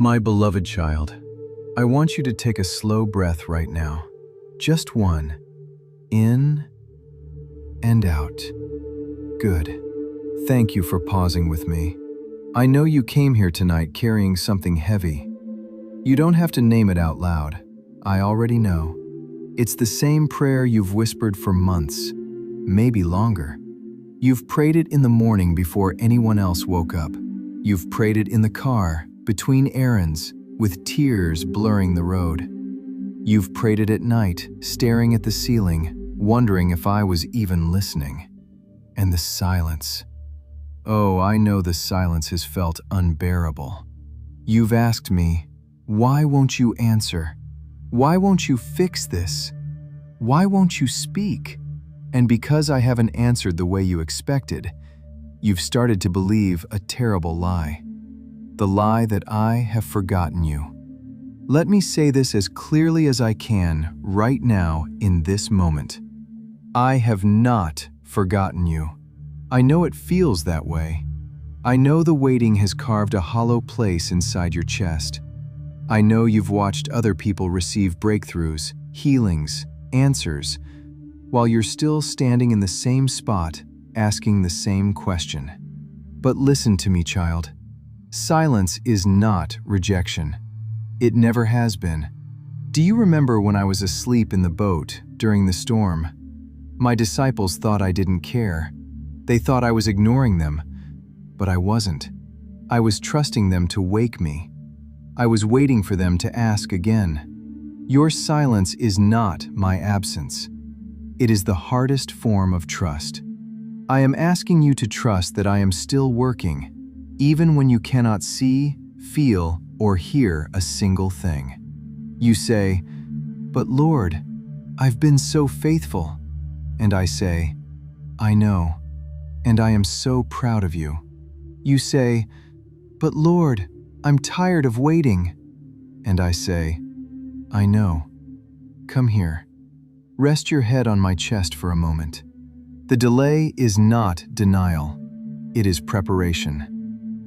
My beloved child, I want you to take a slow breath right now. Just one. In and out. Good. Thank you for pausing with me. I know you came here tonight carrying something heavy. You don't have to name it out loud. I already know. It's the same prayer you've whispered for months, maybe longer. You've prayed it in the morning before anyone else woke up. You've prayed it in the car, between errands, with tears blurring the road. You've prayed it at night, staring at the ceiling, wondering if I was even listening. And the silence. Oh, I know the silence has felt unbearable. You've asked me, why won't you answer? Why won't you fix this? Why won't you speak? And because I haven't answered the way you expected, you've started to believe a terrible lie. The lie that I have forgotten you. Let me say this as clearly as I can right now in this moment. I have not forgotten you. I know it feels that way. I know the waiting has carved a hollow place inside your chest. I know you've watched other people receive breakthroughs, healings, answers, while you're still standing in the same spot, asking the same question. But listen to me, child. Silence is not rejection. It never has been. Do you remember when I was asleep in the boat during the storm? My disciples thought I didn't care. They thought I was ignoring them, but I wasn't. I was trusting them to wake me. I was waiting for them to ask again. Your silence is not my absence. It is the hardest form of trust. I am asking you to trust that I am still working, even when you cannot see, feel, or hear a single thing. You say, "But Lord, I've been so faithful." And I say, "I know, and I am so proud of you." You say, "But Lord, I'm tired of waiting." And I say, "I know. Come here. Rest your head on my chest for a moment." The delay is not denial. It is preparation.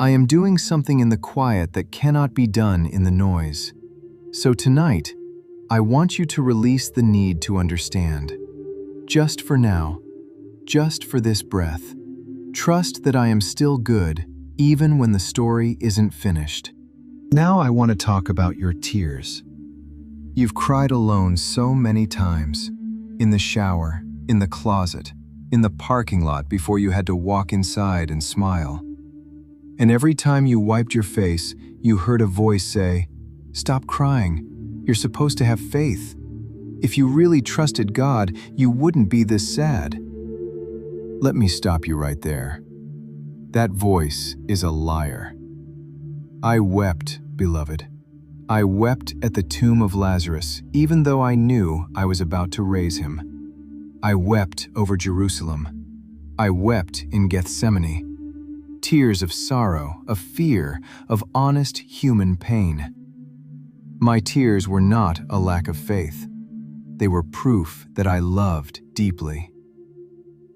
I am doing something in the quiet that cannot be done in the noise. So tonight, I want you to release the need to understand. Just for now, just for this breath, trust that I am still good, even when the story isn't finished. Now I want to talk about your tears. You've cried alone so many times, in the shower, in the closet, in the parking lot before you had to walk inside and smile. And every time you wiped your face, you heard a voice say, "Stop crying. You're supposed to have faith. If you really trusted God, you wouldn't be this sad." Let me stop you right there. That voice is a liar. I wept, beloved. I wept at the tomb of Lazarus, even though I knew I was about to raise him. I wept over Jerusalem. I wept in Gethsemane. Tears of sorrow, of fear, of honest human pain. My tears were not a lack of faith. They were proof that I loved deeply.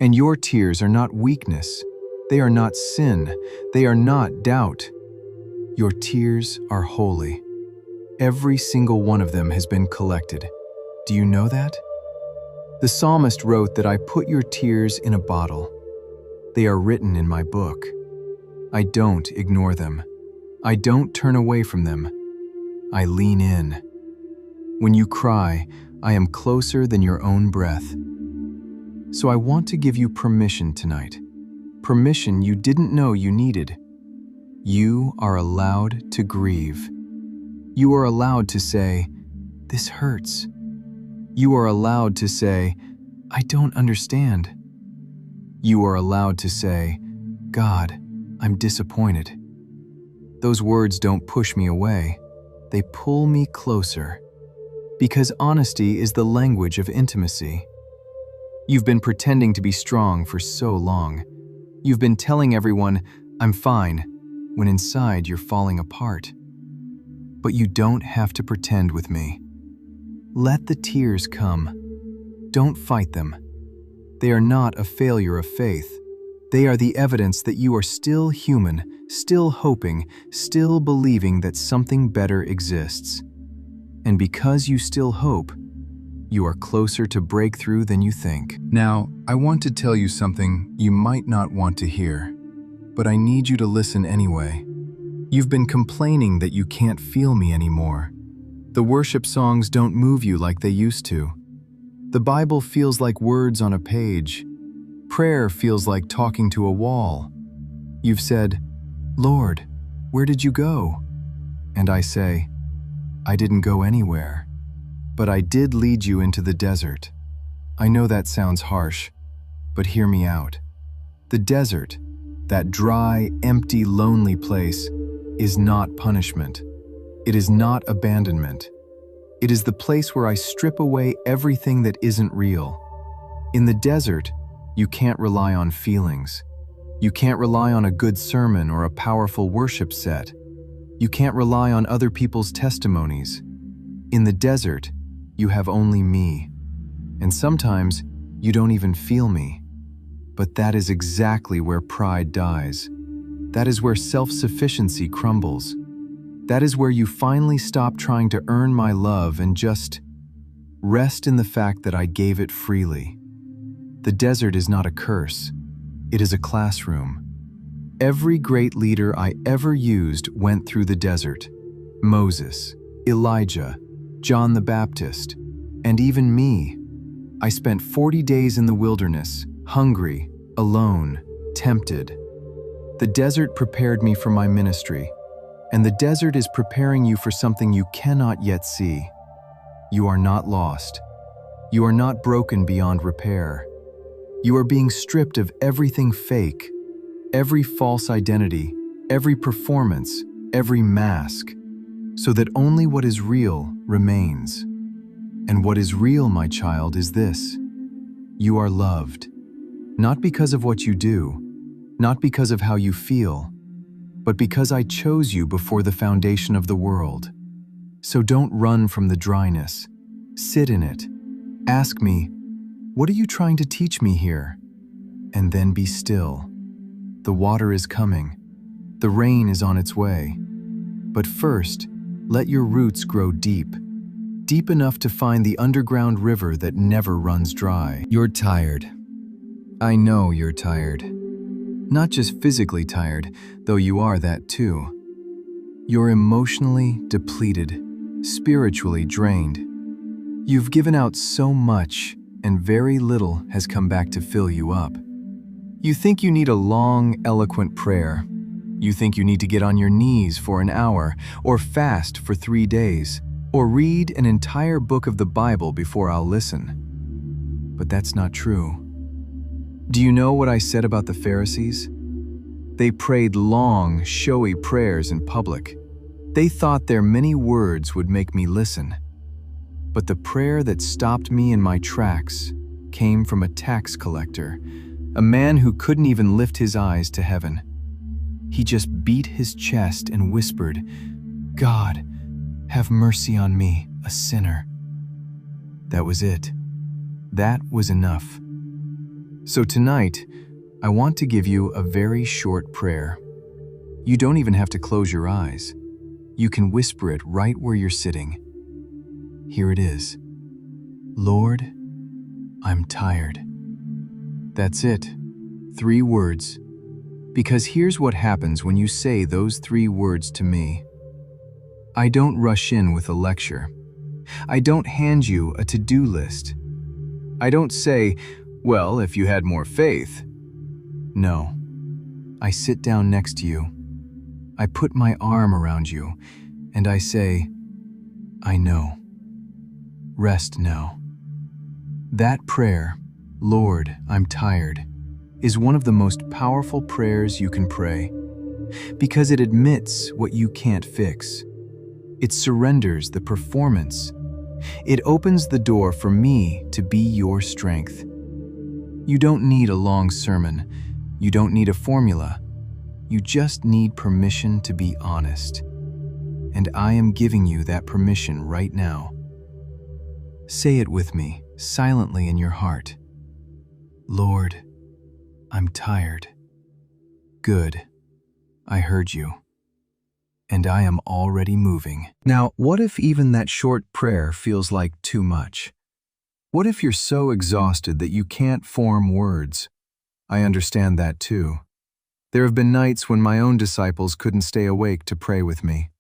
And your tears are not weakness. They are not sin. They are not doubt. Your tears are holy. Every single one of them has been collected. Do you know that? The psalmist wrote that I put your tears in a bottle. They are written in my book. I don't ignore them. I don't turn away from them. I lean in. When you cry, I am closer than your own breath. So I want to give you permission tonight. Permission you didn't know you needed. You are allowed to grieve. You are allowed to say, "This hurts." You are allowed to say, "I don't understand." You are allowed to say, "God, I'm disappointed." Those words don't push me away. They pull me closer. Because honesty is the language of intimacy. You've been pretending to be strong for so long. You've been telling everyone, "I'm fine," when inside you're falling apart. But you don't have to pretend with me. Let the tears come. Don't fight them. They are not a failure of faith. They are the evidence that you are still human, still hoping, still believing that something better exists. And because you still hope, you are closer to breakthrough than you think. Now, I want to tell you something you might not want to hear, but I need you to listen anyway. You've been complaining that you can't feel me anymore. The worship songs don't move you like they used to. The Bible feels like words on a page. Prayer feels like talking to a wall. You've said, "Lord, where did you go?" And I say, I didn't go anywhere, but I did lead you into the desert. I know that sounds harsh, but hear me out. The desert, that dry, empty, lonely place, is not punishment. It is not abandonment. It is the place where I strip away everything that isn't real. In the desert, you can't rely on feelings. You can't rely on a good sermon or a powerful worship set. You can't rely on other people's testimonies. In the desert, you have only me. And sometimes, you don't even feel me. But that is exactly where pride dies. That is where self-sufficiency crumbles. That is where you finally stop trying to earn my love and just rest in the fact that I gave it freely. The desert is not a curse. It is a classroom. Every great leader I ever used went through the desert. Moses, Elijah, John the Baptist, and even me. I spent 40 days in the wilderness, hungry, alone, tempted. The desert prepared me for my ministry, and the desert is preparing you for something you cannot yet see. You are not lost. You are not broken beyond repair. You are being stripped of everything fake, every false identity, every performance, every mask, so that only what is real remains. And what is real, my child, is this: you are loved, not because of what you do, not because of how you feel, but because I chose you before the foundation of the world. So don't run from the dryness. Sit in it. Ask me, what are you trying to teach me here? And then be still. The water is coming. The rain is on its way. But first, let your roots grow deep, deep enough to find the underground river that never runs dry. You're tired. I know you're tired. Not just physically tired, though you are that too. You're emotionally depleted, spiritually drained. You've given out so much, and very little has come back to fill you up. You think you need a long, eloquent prayer. You think you need to get on your knees for an hour, or fast for 3 days, or read an entire book of the Bible before I'll listen. But that's not true. Do you know what I said about the Pharisees? They prayed long, showy prayers in public. They thought their many words would make me listen. But the prayer that stopped me in my tracks came from a tax collector, a man who couldn't even lift his eyes to heaven. He just beat his chest and whispered, "God, have mercy on me, a sinner." That was it. That was enough. So tonight, I want to give you a very short prayer. You don't even have to close your eyes. You can whisper it right where you're sitting. Here it is. Lord, I'm tired. That's it. 3 words. Because here's what happens when you say those 3 words to me. I don't rush in with a lecture. I don't hand you a to-do list. I don't say, well, if you had more faith. No. I sit down next to you. I put my arm around you, and I say, I know. Rest now. That prayer, Lord, I'm tired, is one of the most powerful prayers you can pray, because it admits what you can't fix. It surrenders the performance. It opens the door for me to be your strength. You don't need a long sermon. You don't need a formula. You just need permission to be honest. And I am giving you that permission right now. Say it with me, silently in your heart. Lord, I'm tired. Good. I heard you. And I am already moving. Now, what if even that short prayer feels like too much? What if you're so exhausted that you can't form words? I understand that too. There have been nights when my own disciples couldn't stay awake to pray with me.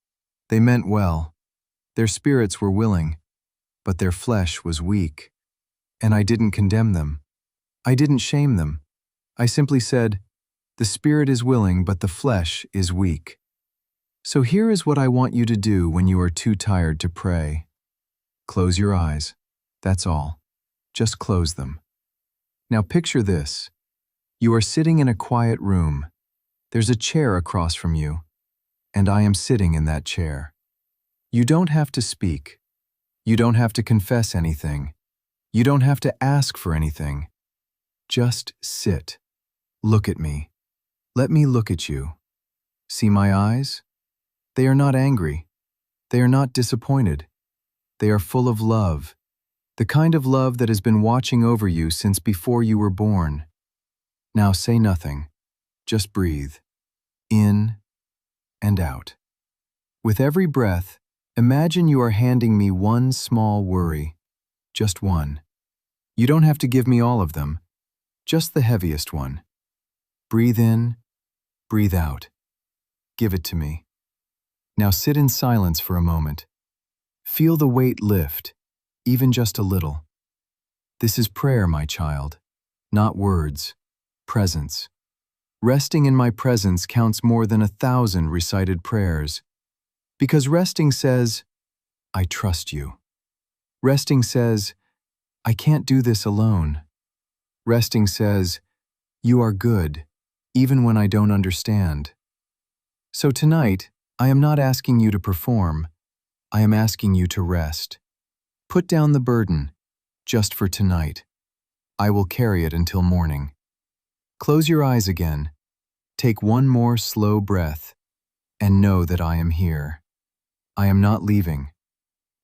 They meant well. Their spirits were willing, but their flesh was weak. And I didn't condemn them. I didn't shame them. I simply said, "The spirit is willing, but the flesh is weak." So here is what I want you to do when you are too tired to pray. Close your eyes. That's all. Just close them. Now picture this. You are sitting in a quiet room. There's a chair across from you, and I am sitting in that chair. You don't have to speak. You don't have to confess anything. You don't have to ask for anything. Just sit. Look at me. Let me look at you. See my eyes? They are not angry. They are not disappointed. They are full of love, the kind of love that has been watching over you since before you were born. Now say nothing. Just breathe. In and out. With every breath, imagine you are handing me one small worry. Just one. You don't have to give me all of them. Just the heaviest one. Breathe in, breathe out. Give it to me. Now sit in silence for a moment. Feel the weight lift, even just a little. This is prayer, my child, not words, presence. Resting in my presence counts more than 1,000 recited prayers. Because resting says, I trust you. Resting says, I can't do this alone. Resting says, you are good, even when I don't understand. So tonight, I am not asking you to perform. I am asking you to rest. Put down the burden, just for tonight. I will carry it until morning. Close your eyes again. Take one more slow breath, and know that I am here. I am not leaving.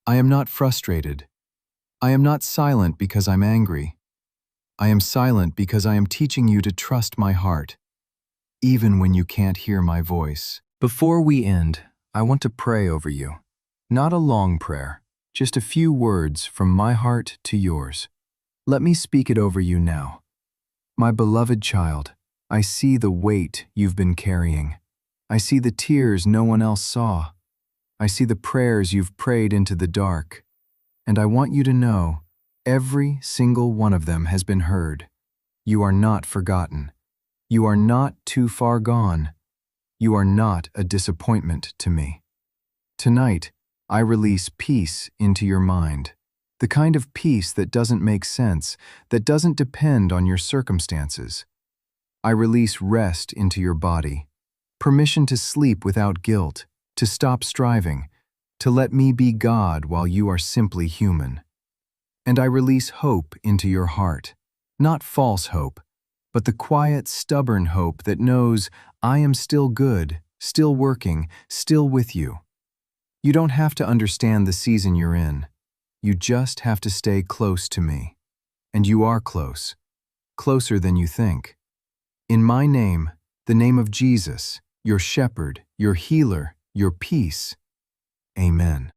I am not frustrated. I am not silent because I'm angry. I am silent because I am teaching you to trust my heart, even when you can't hear my voice. Before we end, I want to pray over you. Not a long prayer, just a few words from my heart to yours. Let me speak it over you now. My beloved child, I see the weight you've been carrying. I see the tears no one else saw. I see the prayers you've prayed into the dark. And I want you to know, every single one of them has been heard. You are not forgotten. You are not too far gone. You are not a disappointment to me. Tonight, I release peace into your mind. The kind of peace that doesn't make sense, that doesn't depend on your circumstances. I release rest into your body, permission to sleep without guilt, to stop striving, to let me be God while you are simply human. And I release hope into your heart, not false hope, but the quiet, stubborn hope that knows I am still good, still working, still with you. You don't have to understand the season you're in. You just have to stay close to me. And you are close, closer than you think. In my name, the name of Jesus, your shepherd, your healer, your peace. Amen.